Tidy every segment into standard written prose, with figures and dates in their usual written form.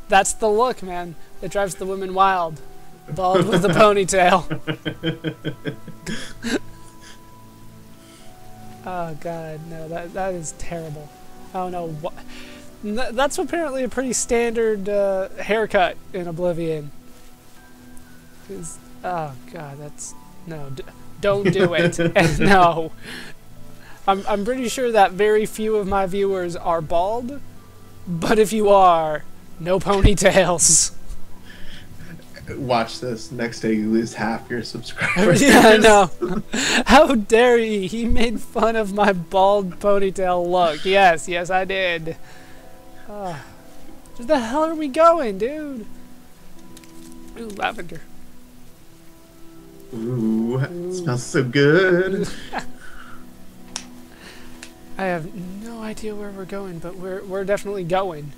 That's the look, man. It drives the women wild. Bald with a ponytail. Oh god, no, that is terrible. Oh no, what? That's apparently a pretty standard haircut in Oblivion. Oh god, that's no. Don't do it. No. I'm pretty sure that very few of my viewers are bald, but if you are, no ponytails. Watch this. Next day you lose half your subscribers. Yeah, I know. How dare he? He made fun of my bald ponytail look. Yes, I did. Where the hell are we going, dude? Ooh, lavender. Ooh, it smells so good. I have no idea where we're going, but we're definitely going.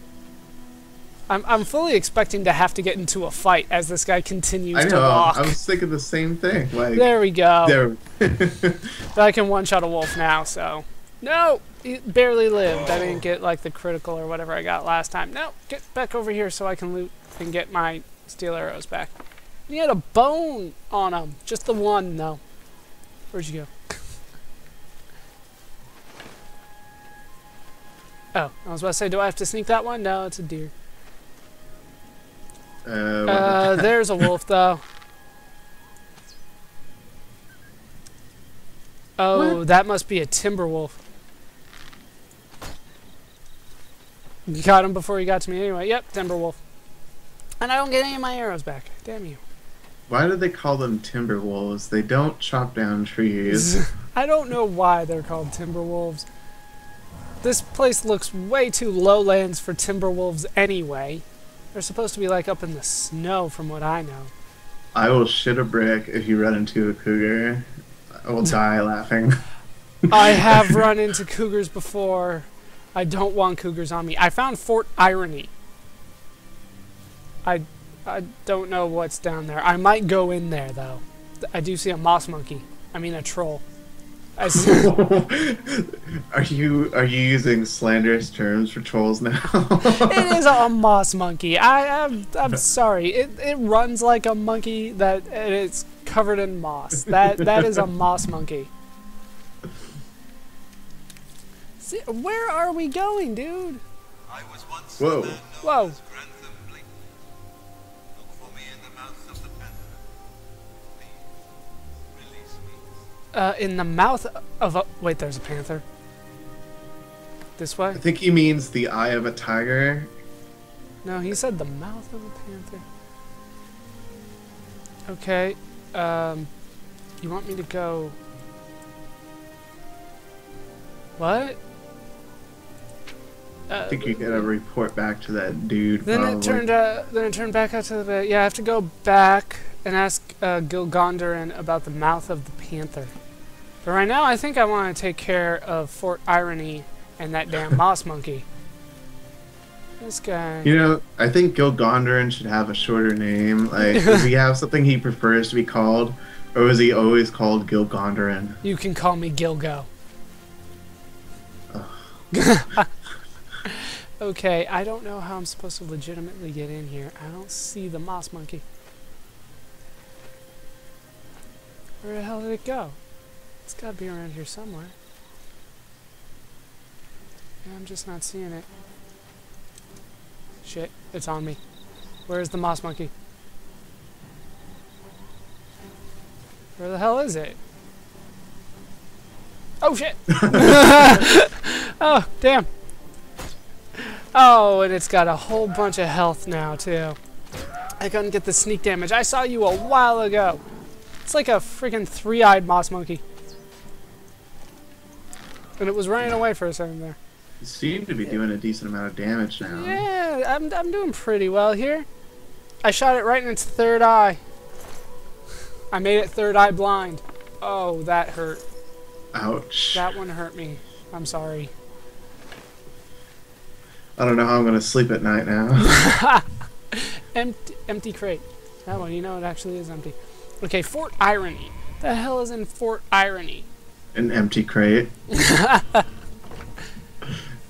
I'm fully expecting to have to get into a fight as this guy continues to walk. I was thinking the same thing. Like, there we go. There. But I can one-shot a wolf now, so... No! He barely lived. I didn't get, like, the critical or whatever I got last time. No! Get back over here so I can loot and get my steel arrows back. He had a bone on him. Just the one, though. Where'd you go? Oh, I was about to say, do I have to sneak that one? No, it's a deer. There's a wolf, though. Oh, what? That must be a timber wolf. You caught him before he got to me anyway. Yep, timber wolf. And I don't get any of my arrows back. Damn you. Why do they call them timber wolves? They don't chop down trees. I don't know why they're called timber wolves. This place looks way too lowlands for timber wolves anyway. They're supposed to be like up in the snow from what I know. I will shit a brick if you run into a cougar. I will die laughing. I have run into cougars before. I don't want cougars on me. I found Fort Irony. I don't know what's down there. I might go in there though. I do see a moss monkey. I mean a troll. Are you using slanderous terms for trolls now? It is a moss monkey. I'm sorry. It runs like a monkey and it's covered in moss. That is a moss monkey. See, where are we going, dude? I was once Whoa. Whoa. Grantham Blakeley. Look for me in the mouth of the panther. Please release me. In the mouth of a... Wait, there's a panther. This way? I think he means the eye of a tiger. No, he said the mouth of a panther. Okay. You want me to go... What? I think you gotta report back to that dude. Then it turned back out to the... Yeah, I have to go back and ask Gilgondarin about the mouth of the panther. But right now, I think I want to take care of Fort Irony and that damn moss monkey. This guy... You know, I think Gilgondarin should have a shorter name. Like, does he have something he prefers to be called? Or was he always called Gilgondarin? You can call me Gilgo. Okay, I don't know how I'm supposed to legitimately get in here. I don't see the moss monkey. Where the hell did it go? It's gotta be around here somewhere. Yeah, I'm just not seeing it. Shit, it's on me. Where's the moss monkey? Where the hell is it? Oh shit! Oh, damn. Oh, and it's got a whole bunch of health now, too. I couldn't get the sneak damage. I saw you a while ago. It's like a freaking three-eyed moss monkey. And it was running away for a second there. You seem to be doing a decent amount of damage now. Yeah, I'm doing pretty well here. I shot it right in its third eye. I made it third eye blind. Oh, that hurt. Ouch. That one hurt me. I'm sorry. I don't know how I'm going to sleep at night now. Empty crate. That one, you know, it actually is empty. Okay, Fort Irony. The hell is in Fort Irony? An empty crate.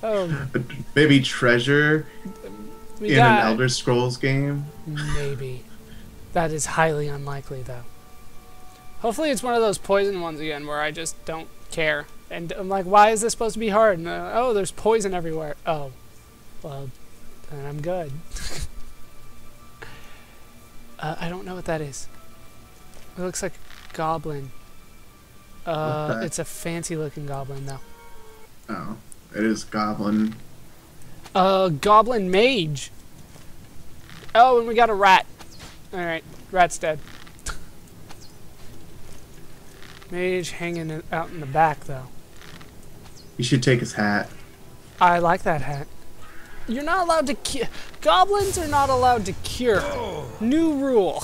Oh. Maybe treasure We in got an Elder Scrolls game. maybe. That is highly unlikely, though. Hopefully it's one of those poison ones again where I just don't care. And I'm like, why is this supposed to be hard? And oh, there's poison everywhere. Oh, well, then I'm good. I don't know what that is. It looks like a goblin. It's a fancy-looking goblin, though. Oh, it is goblin. Goblin mage. Oh, and we got a rat. Alright, rat's dead. Mage hanging out in the back, though. You should take his hat. I like that hat. You're not allowed to cure. Goblins are not allowed to cure. New rule.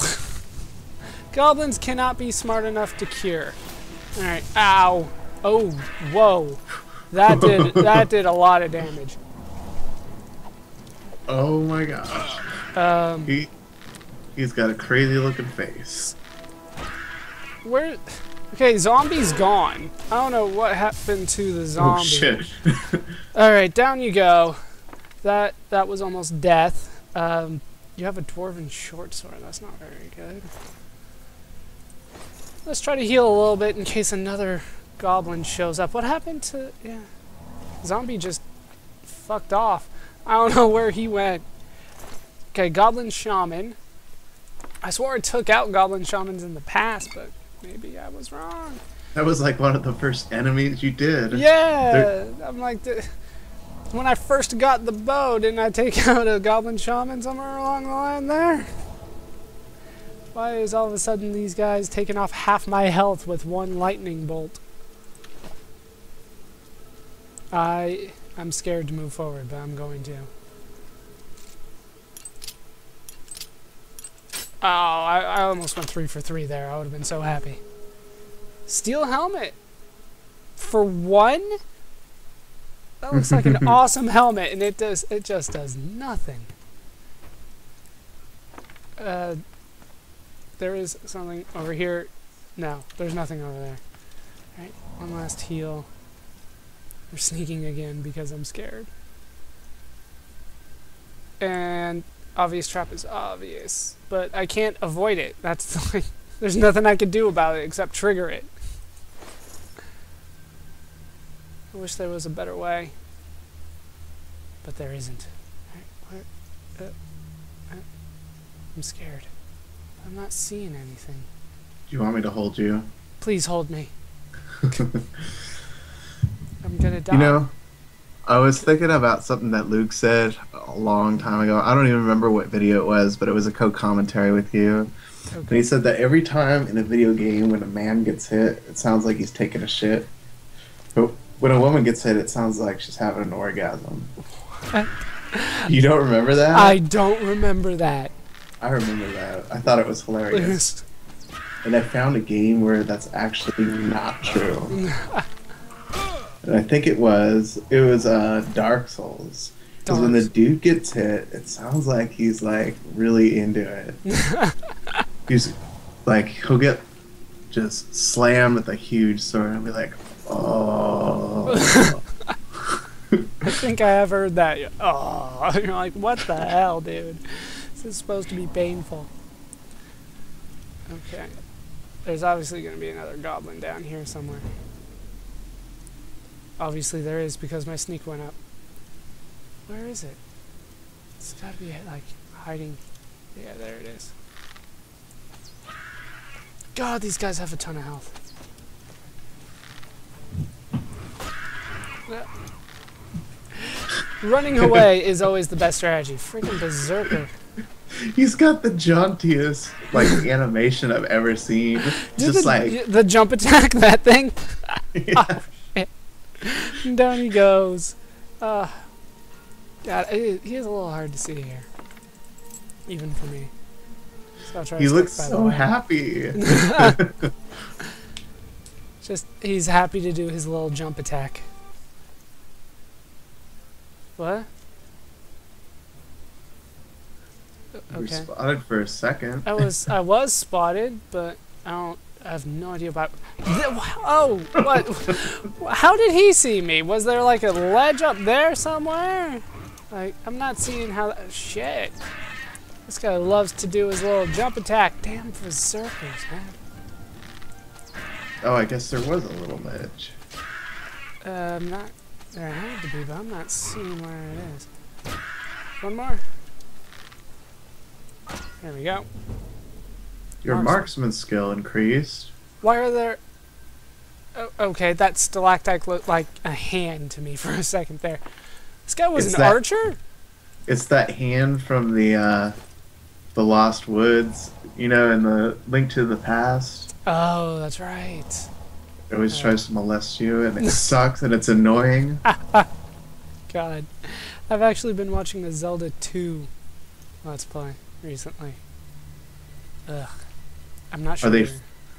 Goblins cannot be smart enough to cure. Alright, ow. Oh, whoa. That did a lot of damage. Oh my gosh. He's got a crazy looking face. Where? Okay, zombie's gone. I don't know what happened to the zombie. Oh shit. Alright, down you go. That was almost death. You have a dwarven short sword. That's not very good. Let's try to heal a little bit in case another goblin shows up. What happened to... yeah. Zombie just fucked off. I don't know where he went. Okay, goblin shaman. I swore I took out goblin shamans in the past, but maybe I was wrong. That was like one of the first enemies you did. Yeah! I'm like... when I first got the bow, didn't I take out a goblin shaman somewhere along the line there? Why is all of a sudden these guys taking off half my health with one lightning bolt? I'm scared to move forward, but I'm going to. Oh, I almost went 3 for 3 there. I would have been so happy. Steel helmet. For 1? That looks like an awesome helmet, and it just does nothing. There is something over here. No, there's nothing over there. Alright, one last heal. We're sneaking again because I'm scared. And obvious trap is obvious, but I can't avoid it. That's like, there's nothing I can do about it except trigger it. I wish there was a better way, but there isn't. Right, I'm scared. I'm not seeing anything. Do you want me to hold you? Please hold me. I'm gonna die. You know, I was thinking about something that Luke said a long time ago. I don't even remember what video it was, but it was a co-commentary with you. Okay. And he said that every time in a video game when a man gets hit, it sounds like he's taking a shit. But when a woman gets hit, it sounds like she's having an orgasm. You don't remember that? I don't remember that. I remember that. I thought it was hilarious. And I found a game where that's actually not true. And I think it was Dark Souls. Because when the dude gets hit, it sounds like he's like really into it. He's like, he'll get just slammed with a huge sword and be like, oh. I think I have heard that. Oh, you're like, what the hell, dude? This is supposed to be painful. Okay. There's obviously going to be another goblin down here somewhere. Obviously there is because my sneak went up. Where is it? It's got to be like hiding. Yeah, there it is. God, these guys have a ton of health. Running away is always the best strategy. Freaking berserker. He's got the jauntiest like animation I've ever seen. Just like the jump attack, that thing. Yeah. Oh, shit. Down he goes. God, he is a little hard to see here, even for me. So I'll try he to looks stick by so the way. happy. Just he's happy to do his little jump attack. What? We Okay. spotted for a second. I was spotted, but I have no idea about. Oh, what? How did he see me? Was there like a ledge up there somewhere? Like, I'm not seeing how that... Shit. This guy loves to do his little jump attack. Damn berserkers, man. Oh, I guess there was a little ledge. Not... There had to be, but I'm not seeing where it is. One more. There we go. Your marksman skill increased. Why are there... Oh, okay, that stalactite looked like a hand to me for a second there. This guy was an archer? It's that hand from the Lost Woods, you know, in the Link to the Past. Oh, that's right. It always tries to molest you, and it sucks, and it's annoying. God. I've actually been watching the Zelda 2 Let's Play recently. Ugh. I'm not sure.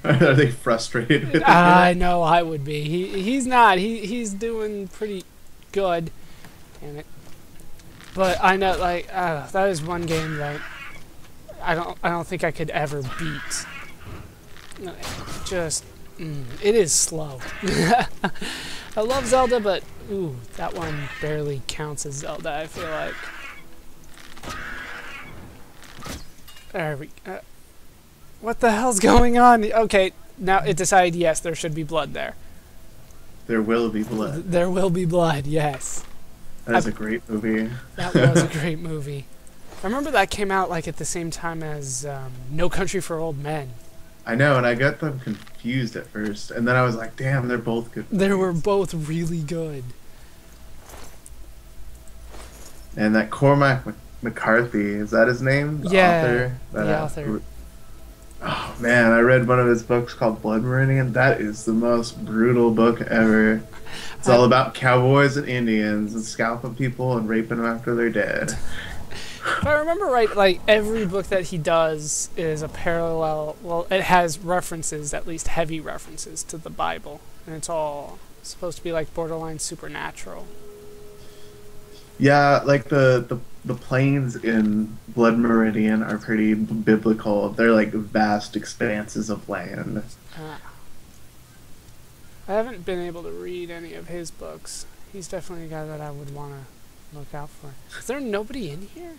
Are they frustrated with it? I know I would be. He's not. He's doing pretty good. Damn it. But I know, like, that is one game that I don't think I could ever beat. Just, it is slow. I love Zelda, but ooh, that one barely counts as Zelda, I feel like. There we go. What the hell's going on? Okay, now it decided, yes, there should be blood there. There will be blood. There will be blood, yes. That is a great movie. That was a great movie. I remember that came out like at the same time as No Country for Old Men. I know, and I got them confused at first, and then I was like, damn, they're both good movies. They were both really good. And that Cormac McCarthy, is that his name? The author? The author. Oh man, I read one of his books called Blood Meridian. That is the most brutal book ever. It's all about cowboys and Indians and scalping people and raping them after they're dead. If I remember right, like every book that he does is a parallel. Well, it has references, at least heavy references, to the Bible, and it's all supposed to be like borderline supernatural. Yeah, like the plains in Blood Meridian are pretty biblical. They're like vast expanses of land. I haven't been able to read any of his books. He's definitely a guy that I would want to look out for. Is there nobody in here?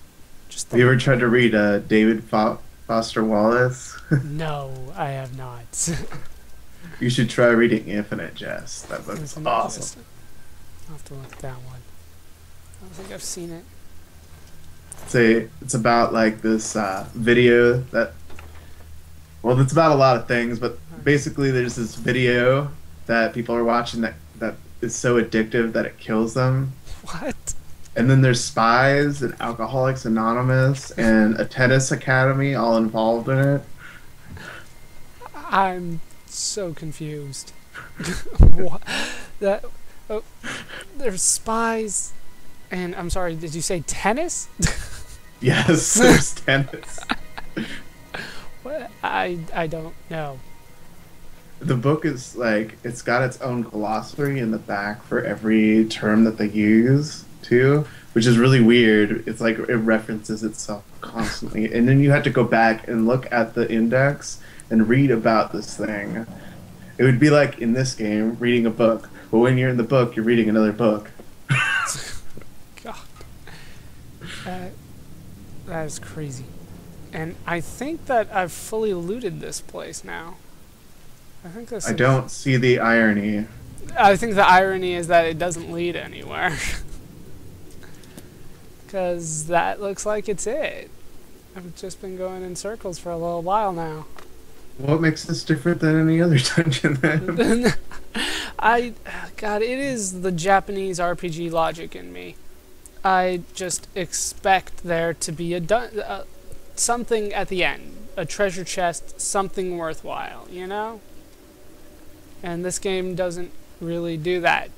Just Have you ever tried to read David Foster Wallace? No, I have not. You should try reading Infinite Jest. That book's awesome. I'll have to look at that one. I don't think I've seen it. It's about like this video that... Well, it's about a lot of things, but basically there's this video that people are watching that is so addictive that it kills them. What? And then there's spies and Alcoholics Anonymous and a tennis academy all involved in it. I'm so confused. What? Oh, there's spies, and I'm sorry, did you say tennis? Yes, there's tennis. What? I don't know. The book is like, it's got its own glossary in the back for every term that they use too, which is really weird. It's like it references itself constantly, and then you have to go back and look at the index and read about this thing. It would be like in this game reading a book, but when you're in the book, you're reading another book. God, that is crazy. And I think that I've fully looted this place now. I don't see the irony. I think the irony is that it doesn't lead anywhere. Because that looks like it's it. I've just been going in circles for a little while now. What makes this different than any other dungeon then? God, it is the Japanese RPG logic in me. I just expect there to be something at the end. A treasure chest, something worthwhile, you know? And this game doesn't really do that.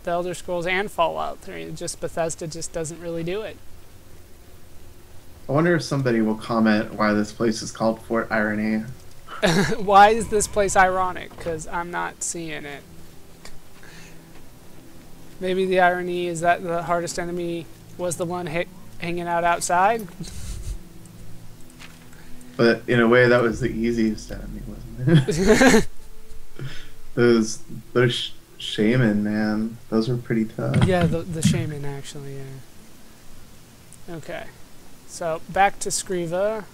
The Elder Scrolls and Fallout 3, Bethesda just doesn't really do it. I wonder if somebody will comment why this place is called Fort Irony. Why is this place ironic? Because I'm not seeing it. Maybe the irony is that the hardest enemy was the one hanging out outside? But in a way, that was the easiest enemy, wasn't it? Those shaman, man, those were pretty tough. Yeah, the shaman, actually, yeah. Okay. So, back to Scriva.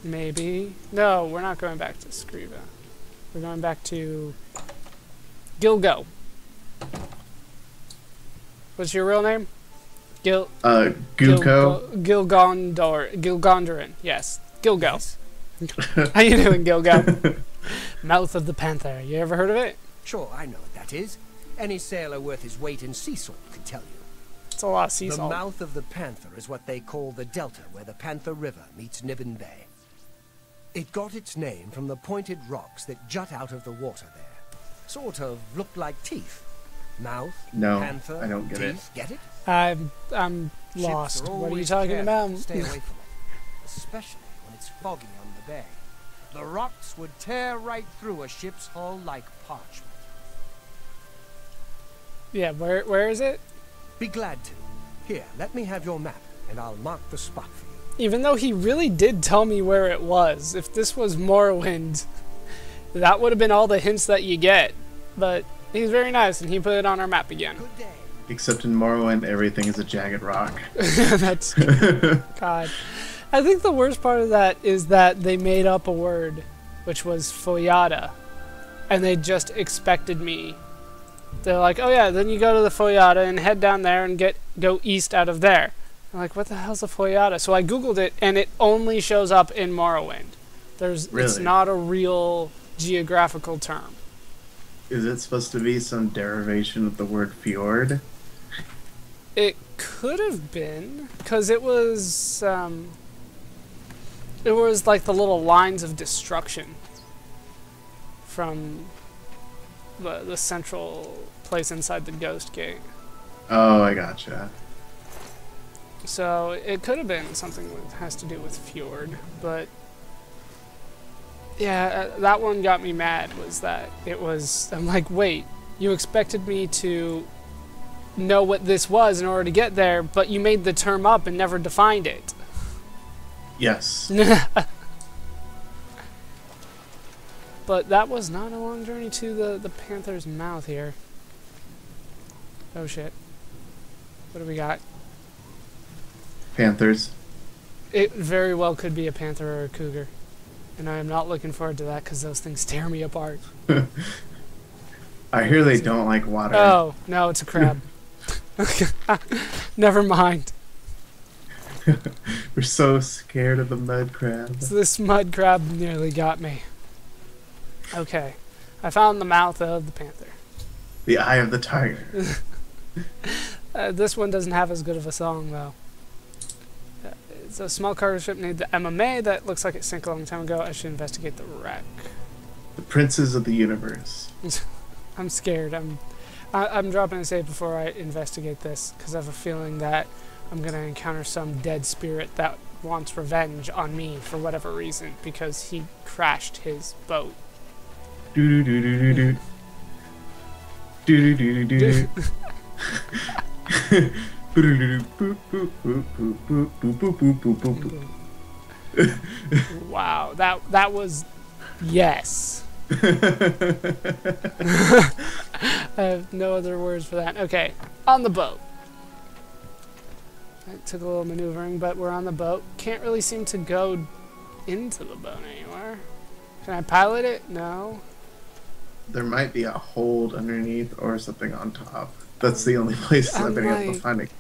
Maybe. No, we're not going back to Scriva. We're going back to Gilgo. What's your real name? Gilgo. Gilgondoran. Yes. Gilgo. How you doing, Gilgo? Mouth of the Panther. You ever heard of it? Sure, I know what that is. Any sailor worth his weight in sea salt could tell you. It's a lot of sea salt. The mouth of the Panther is what they call the delta where the Panther River meets Nibbin Bay. It got its name from the pointed rocks that jut out of the water there. Sort of looked like teeth. Mouth, No, panther, I don't get teeth. Get it? I'm Ships lost. are What are you always talking careful about? to stay away from it, especially when it's foggy on the bay. The rocks would tear right through a ship's hull like parchment. Yeah, where is it? Be glad to. Here, let me have your map, and I'll mark the spot for you. Even though he really did tell me where it was. If this was Morrowind, that would have been all the hints that you get. But he's very nice, and he put it on our map again. Good day. Except in Morrowind, everything is a jagged rock. That's God. I think the worst part of that is that they made up a word, which was Foyada, and they just expected me. They're like, oh yeah, then you go to the Foyada and head down there and go east out of there. I'm like, what the hell's a Foyada? So I googled it, and it only shows up in Morrowind. It's Really? not a real geographical term. Is it supposed to be some derivation of the word fjord? It could have been, because it was like the little lines of destruction from the central place inside the Ghost Gate. Oh, I gotcha. So it could have been something that has to do with fjord, but yeah, that one got me mad. Was that it was? I'm like, wait, you expected me to know what this was in order to get there, but you made the term up and never defined it. Yes. But that was not a long journey to the Panther's mouth here. Oh shit. What do we got? Panthers. It very well could be a panther or a cougar. And I am not looking forward to that because those things tear me apart. I hear they don't like water. Oh, no, it's a crab. Never mind. We're so scared of the mud crab. This mud crab nearly got me. Okay. I found the mouth of the panther. The eye of the tiger. This one doesn't have as good of a song, though. It's a small cargo ship named the MMA that looks like it sank a long time ago. I should investigate the wreck. The princes of the universe. I'm scared. I'm dropping a save before I investigate this, because I have a feeling that I'm going to encounter some dead spirit that wants revenge on me for whatever reason, because he crashed his boat. Do do do do do do do do do do. Wow, that was yes. I have no other words for that. Okay, on the boat. It took a little maneuvering, but we're on the boat. Can't really seem to go into the boat anywhere. Can I pilot it? No. There might be a hold underneath or something on top. That's the only place I've been able to find it.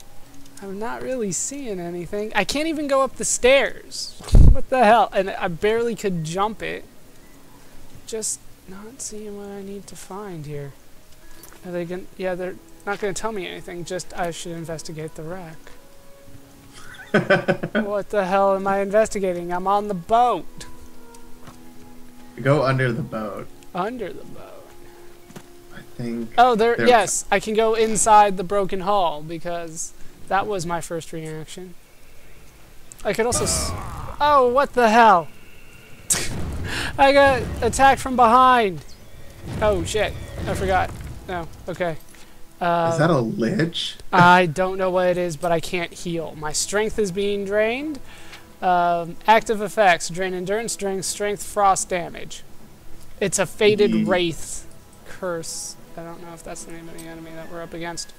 I'm not really seeing anything. I can't even go up the stairs. What the hell? And I barely could jump it. Just not seeing what I need to find here. Are they gonna? Yeah, they're not gonna tell me anything. Just I should investigate the wreck. What the hell am I investigating? I'm on the boat. Go under the boat. Under the boat. I think. Oh, there. Yes, I can go inside the broken hull because that was my first reaction. I could also. Oh, what the hell? I got attacked from behind. Oh shit! I forgot. No. Okay. Is that a lich? I don't know what it is, but I can't heal. My strength is being drained. Active effects: drain endurance, drain strength, frost damage. It's a fated wraith curse. I don't know if that's the name of the enemy that we're up against.